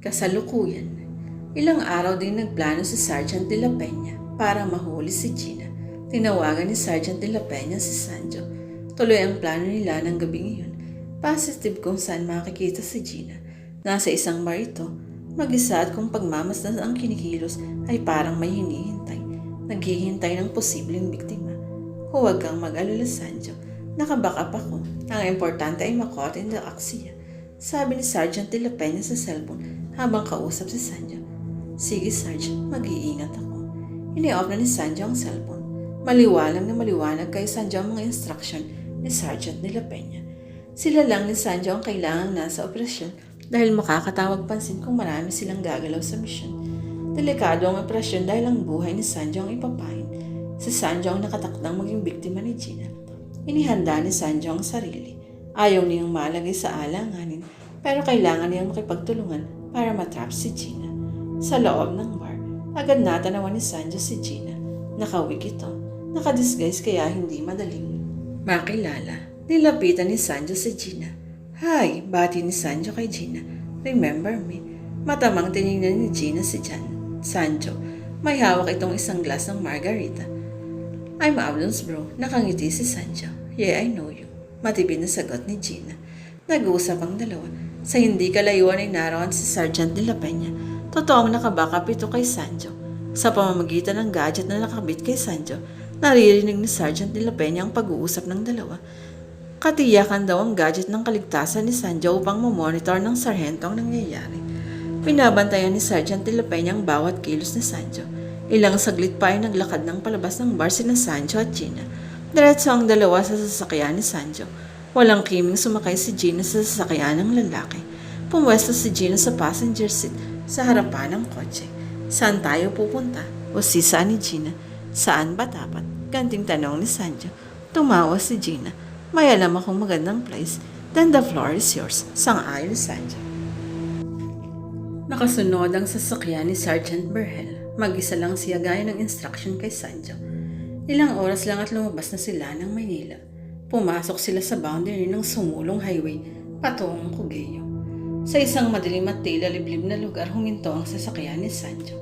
Kasalukuyan, ilang araw din nagplano si Sergeant de la Peña para mahuli si Gina. Tinawagan ni Sergeant de la Peña si Sanjo. Tuloy ang plano nila ng gabing iyon. Positive kung saan makikita si Gina. Nasa isang bar ito, mag-isa at kung pagmamasdan ang kinikilos ay parang may hinihintay. Naghihintay ng posibleng biktima. Huwag kang mag-alala, Sanjo. Nakabackup ako. Ang importante ay makot in the aksiya. Sabi ni Sergeant de la Peña sa cellphone habang kausap si Sanjo. Sige, Sarge, mag-iingat ako. Ini-off na ni Sanjo ang cellphone. Maliwanag na maliwanag kay Sanjo ang mga instruction ni Sergeant de la Peña. Sila lang ni Sanjo ang kailangang nasa operasyon dahil makakatawag pansin kung marami silang gagalaw sa misyon. Delikado ang operasyon dahil ang buhay ni Sanjo ang ipapahin. Si Sanjo ang nakatakdang maging biktima ni Gina. Inihanda ni Sanjo ang sarili. Ayaw niyang malagay sa alanganin pero kailangan niyang makipagtulungan para matrap si Gina. Sa loob ng bar, agad natanawan ni Sanjo si Gina. Nakawig ito. Nakadisguise kaya hindi madaling makilala. Nilapitan ni Sanjo si Gina. Hi, bati ni Sanjo kay Gina. Remember me? Matamang tinignan ni Gina si Sanjo. May hawak itong isang glass ng margarita. I'm Abdon's bro. Nakangiti si Sanjo. Yeah, I know you. Matibid na sagot ni Gina. Nag-uusap ang dalawa. Sa hindi kalayuan ay naroon si Sergeant de la Peña. Totoong nakabackup ito kay Sanjo. Sa pamamagitan ng gadget na nakabit kay Sanjo, naririnig ni Sergeant de la Peña ang pag-uusap ng dalawa. Katiyakan daw ang gadget ng kaligtasan ni Sanjo upang mamonitor ng sarhento ang nangyayari. Pinabantayan ni Sergeant de la Peña ang bawat kilos ni Sanjo. Ilang saglit pa ay naglakad ng palabas ng bar sina Sanjo at Gina. Diretso ang dalawa sa sasakyan ni Sanjo. Walang kiming sumakay si Gina sa sasakyan ng lalaki. Pumwesto si Gina sa passenger seat sa harapan ng kotse. Saan tayo pupunta? O sisaan ni Gina? Saan ba dapat? Ganting tanong ni Sanjo. Tumawa si Gina. May alam akong magandang place. Then the floor is yours. Sang-ayon ni Sanjo. Nakasunod ang sasakyan ni Sergeant Berhel. Mag-isa lang siya gaya ng instruction kay Sanjo. Ilang oras lang at lumabas na sila ng Maynila. Pumasok sila sa boundary ng sumulong highway patungong Cogeo. Sa isang madilim at tila liblib na lugar huminto ang sasakyan ni Sanjo.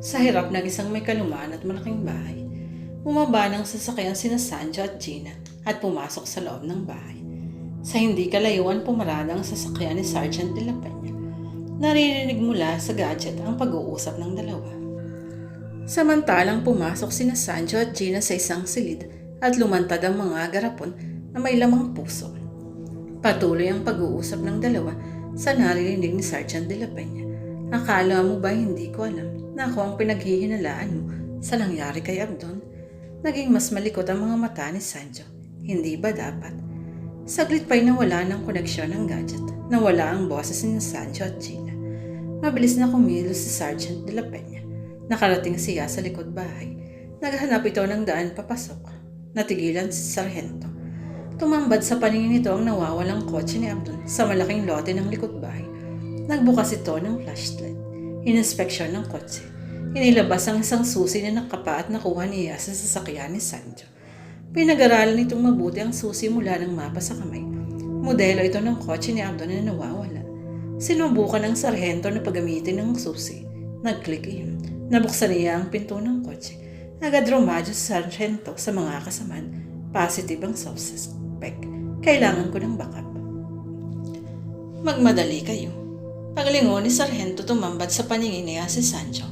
Sa hirap ng isang may kalumaan at malaking bahay, bumaba ng sasakyan sina Sanjo at Gina at pumasok sa loob ng bahay. Sa hindi kalayuan pumarada ang sasakyan ni Sergeant de la Peña. Naririnig mula sa gadget ang pag-uusap ng dalawa. Samantalang pumasok sina Sanjo at Gina sa isang silid at lumantad ang mga garapon na may lamang puso. Patuloy ang pag-uusap ng dalawa sa naririnig ni Sergeant de la Peña. Akala mo ba hindi ko alam na ako ang pinaghihinalaan mo sa nangyari kay Abdon? Naging mas malikot ang mga mata ni Sanjo. Hindi ba dapat? Saglit pa'y nawala ng koneksyon ng gadget. Nawala ang boses ni Sanjo at Gina. Mabilis na kumilos si Sergeant de la Peña. Nakarating siya sa likod bahay. Naghanap ito ng daan papasok. Natigilan si Sargento. Tumambad sa paningin nito ang nawawalang kotse ni Abdon sa malaking lote ng likod bahay. Nagbukas ito ng flashlight. Ininspeksyon ng kotse. Inilabas ang isang susi na nakapa at nakuha niya sa sasakyan ni Sanjo. Pinag-aralan nitong mabuti ang susi mula ng mapa sa kamay. Modelo ito ng kotse ni Abdon na nawawala. Sinubukan ng sarhento na paggamitin ng susi. Nag-click iyon. Nabuksan niya ang pinto ng kotse. Agad rumadyo sa sarhento sa mga kasamaan. Positive ang suspect. Kailangan ko ng backup. Magmadali kayo. Paglingon ni Sargento tumambad sa paningin niya si Sanjo.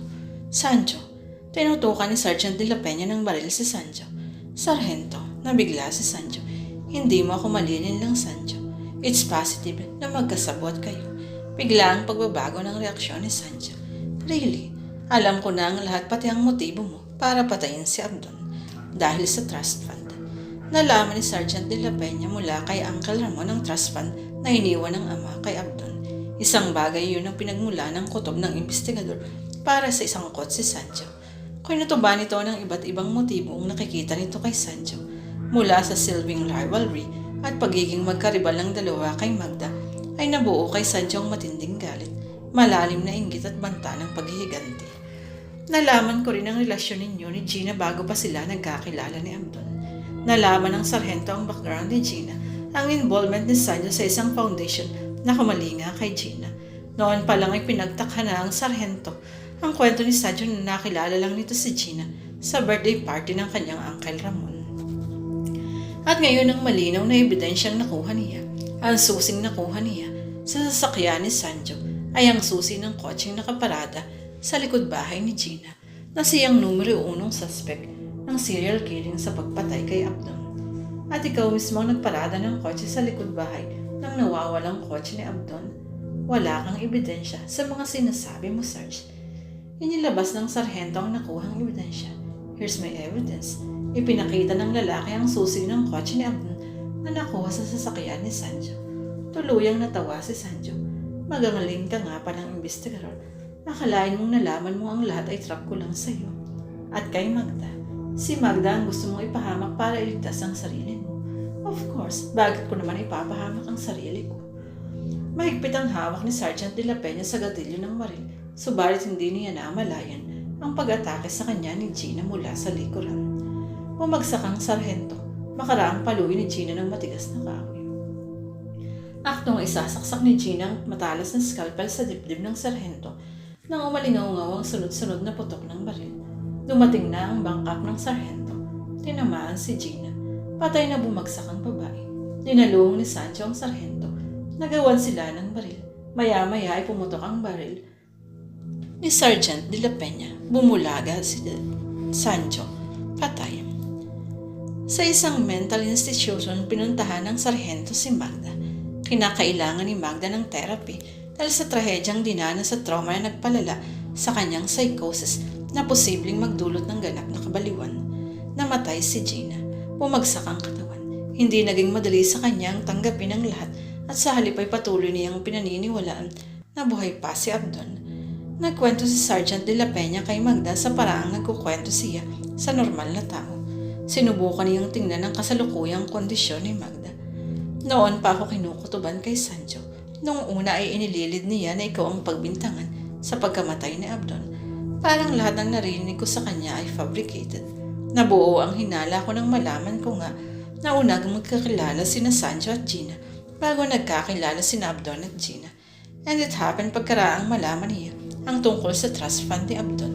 Sanjo, tinutukan ni Sergeant de la Peña ng baril si Sanjo. Sargento, nabigla si Sanjo. Hindi mo ako malilin lang, Sanjo. It's positive na magkasabot kayo. Bigla ang pagbabago ng reaksyon ni Sanjo. Really? Alam ko na ang lahat pati ang motibo mo para patayin si Abdon. Dahil sa trust fund. Nalaman ni Sergeant de la Peña mula kay Uncle Ramon ang trust fund na iniwan ng ama kay Abdon. Isang bagay yun ang pinagmula ng kutob ng investigador para sa isang kot si Sanjo. Kinutuban nito ng iba't ibang motibo ang nakikita nito kay Sanjo. Mula sa silbing rivalry at pagiging magkaribal ng dalawa kay Magda ay nabuo kay Sanjo ang matinding galit, malalim na inggit at banta ng paghihiganti. Nalaman ko rin ang relasyon ninyo ni Gina bago pa sila nagkakilala ni Abdon. Nalaman ng sarhento ang background ni Gina, ang involvement ni Sanjo sa isang foundation na kamalinga kay Gina. Noon pa lang ay pinagtakha na ang sarhento ang kwento ni Sancho na nakilala lang nito si Gina sa birthday party ng kanyang Uncle Ramon. At ngayon ang malinaw na ebidensyang nakuha niya, ang susing nakuha niya sa sasakyan ni Sancho ay ang susi ng kotseng nakaparada sa likod bahay ni Gina na siyang numero 1 suspect ng serial killing sa pagpatay kay Abdon. At ikaw mismo ang nagparada ng kotse sa likod bahay ng nawawalang kotse ni Abdon. Wala kang ebidensya sa mga sinasabi mo, Sarge. Inilabas ng sarhento ang nakuhang ebidensya. Here's my evidence. Ipinakita ng lalaki ang susi ng kotse ni Abdon na nakuha sa sasakyan ni Sancho. Tuluyang natawa si Sancho. Magangaling ka nga pa ng investigador. Nakalain mong nalaman mo ang lahat ay trap ko lang sa iyo. At kay Magda, si Magda ang gusto mong ipahamak para iligtas ang sarili mo. Of course, bakit ko naman ipapahamak ang sarili ko? Mahigpit ang hawak ni Sergeant de la Peña sa gatilyo ng baril, subalit hindi niya namalayan ang pag-atake sa kanya ni Gina mula sa likuran. Bumagsak ang sarhento, makaraang paluin ni Gina ng matigas na kahoy. Aktong isasaksak ni Gina ang matalas na scalpel sa dibdib ng sarhento nang umalingaw-ngaw ang sunod-sunod na putok ng baril. Dumating na ang bangkap ng sarhento. Tinamaan si Gina. Patay na bumagsak ang babae. Dinaluhong ni Sancho ang sarhento. Nagawan sila ng baril. Maya-maya ay pumutok ang baril ni Sergeant de la Peña. Bumulaga si Sancho. Patay. Sa isang mental institution, pinuntahan ng sarhento si Magda. Kinakailangan ni Magda ng therapy dahil sa trahedyang dinanas sa trauma na nagpalala sa kanyang psychosis na posibleng magdulot ng ganap na kabaliwan. Namatay si Gina. Bumagsak ang katawan. Hindi naging madali sa kanya ang tanggapin ang lahat at sa halip ay patuloy niyang pinaniniwalaan na buhay pa si Abdon. Nagkwento si Sergeant de la Peña kay Magda sa paraang nagkukwento siya sa normal na tao. Sinubukan niyang tingnan ang kasalukuyang kondisyon ni Magda. Noon pa ako kinukutuban kay Sancho. Noong una ay inililid niya na ikaw ang pagbintangan sa pagkamatay ni Abdon. Parang lahat ng narinig ko sa kanya ay fabricated. Nabuo ang hinala ko nang malaman ko nga na unang magkakilala sina Sancho at Gina bago nagkakilala sina Abdon at Gina. And it happened pagkaraang malaman niya ang tungkol sa trust fund ni Abdon.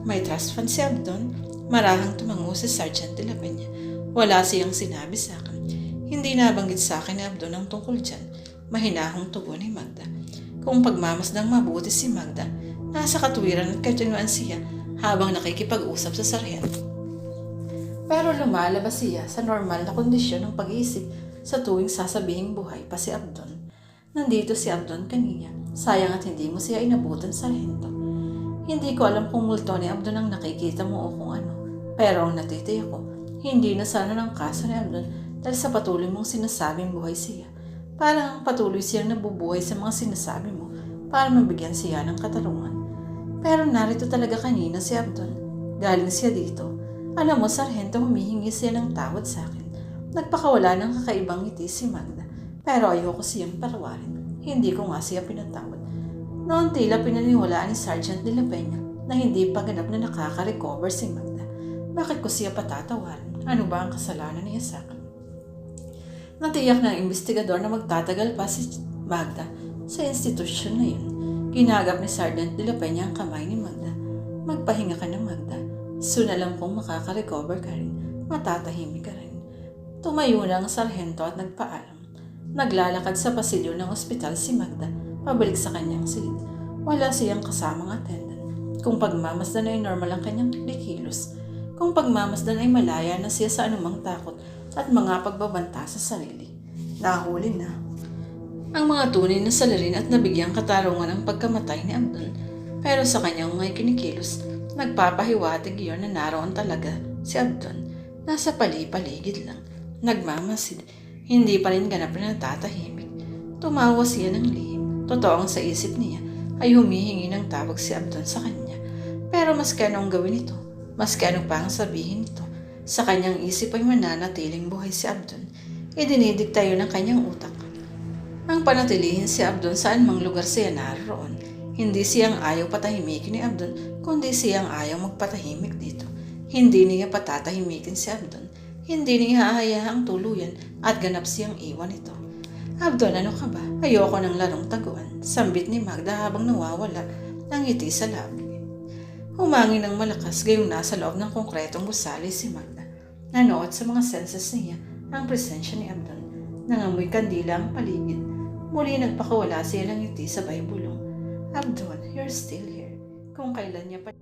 May trust fund si Abdon? Marahang tumango si Sergeant de la Peña. Wala siyang sinabi sa akin. Hindi nabanggit sa akin ni Abdon ang tungkol dyan. Mahinahong tugon ni Magda. Kung pagmamasdang mabuti si Magda, nasa katuwiran at katinuan siya habang nakikipag-usap sa sarhento. Pero lumalabas siya sa normal na kondisyon ng pag-iisip sa tuwing sasabihing buhay pa si Abdon. Nandito si Abdon kanina. Sayang at hindi mo siya inabutan sa sarhento. Hindi ko alam kung multo ni Abdon ang nakikita mo o kung ano. Pero ang natitiyak ko, hindi na sana ng kaso ni Abdon dahil sa patuloy mong sinasabing buhay siya. Parang patuloy siyang nabubuhay sa mga sinasabi mo para mabigyan siya ng katarungan. Pero narito talaga kanina si Abdon. Galing siya dito. Alam mo, sarhento, humihingi siya ng tawad sa akin. Nagpakawala ng kakaibang ngiti si Magda. Pero ayoko siyang parawarin. Hindi ko nga siya pinatawad. Noon tila pinaniwalaan ni Sergeant de la Peña na hindi pa ganap na nakaka-recover si Magda. Bakit ko siya patatawarin? Ano ba ang kasalanan niya sa akin? Natiyak ng investigador na magtatagal pa si Magda sa institusyon na yun. Ginagap ni Sergeant de la Peña ang kamay ni Magda. Magpahinga ka na, Magda. Soon alam kong makaka-recover ka rin. Matatahimik ka rin. Tumayo na ang sarhento at nagpaalam. Naglalakad sa pasilyo ng ospital si Magda, pabalik sa kanyang silid. Wala siyang kasamang attendant. Kung pagmamasdan ay normal ang kanyang kilos. Kung pagmamasdan ay malaya na siya sa anumang takot at mga pagbabanta sa sarili. Nahuli na ang mga tunay na salarin at nabigyang katarungan ang pagkamatay ni Abdon. Pero sa kanyang mga kinikilos, nagpapahiwatig iyon na naroon talaga si Abdon. Nasa pali-paligid lang, nagmamasid, hindi pa rin ganap na natatahimik. Tumawa siya ng lihim. Totoong sa isip niya ay humihingi ng tawag si Abdon sa kanya. Pero maski anong gawin ito, maski anong pang sabihin ito, sa kanyang isip ay mananatiling buhay si Abdon. Idinidikta yun ng kanyang utak. Ang panatilihin si Abdon saan mang lugar siya naroon. Hindi siyang ayaw patahimikin ni Abdon, kundi siyang ayaw magpatahimik dito. Hindi niya patatahimikin si Abdon. Hindi niya hahayaang tuluyan at ganap siyang iwan ito. Abdon, ano ka ba? Ayoko ng larong taguan. Sambit ni Magda habang nawawala ng ngiti sa labi. Humangin ng malakas gayong nasa loob ng konkretong gusali si Magda. Nanood sa mga senses niya ang presensya ni Abdon. Nangamoy kandila ang paligid. Muli nagpakawala siya ng ngiti sabay bulong. Abdon, you're still here. Kung kailan niya pa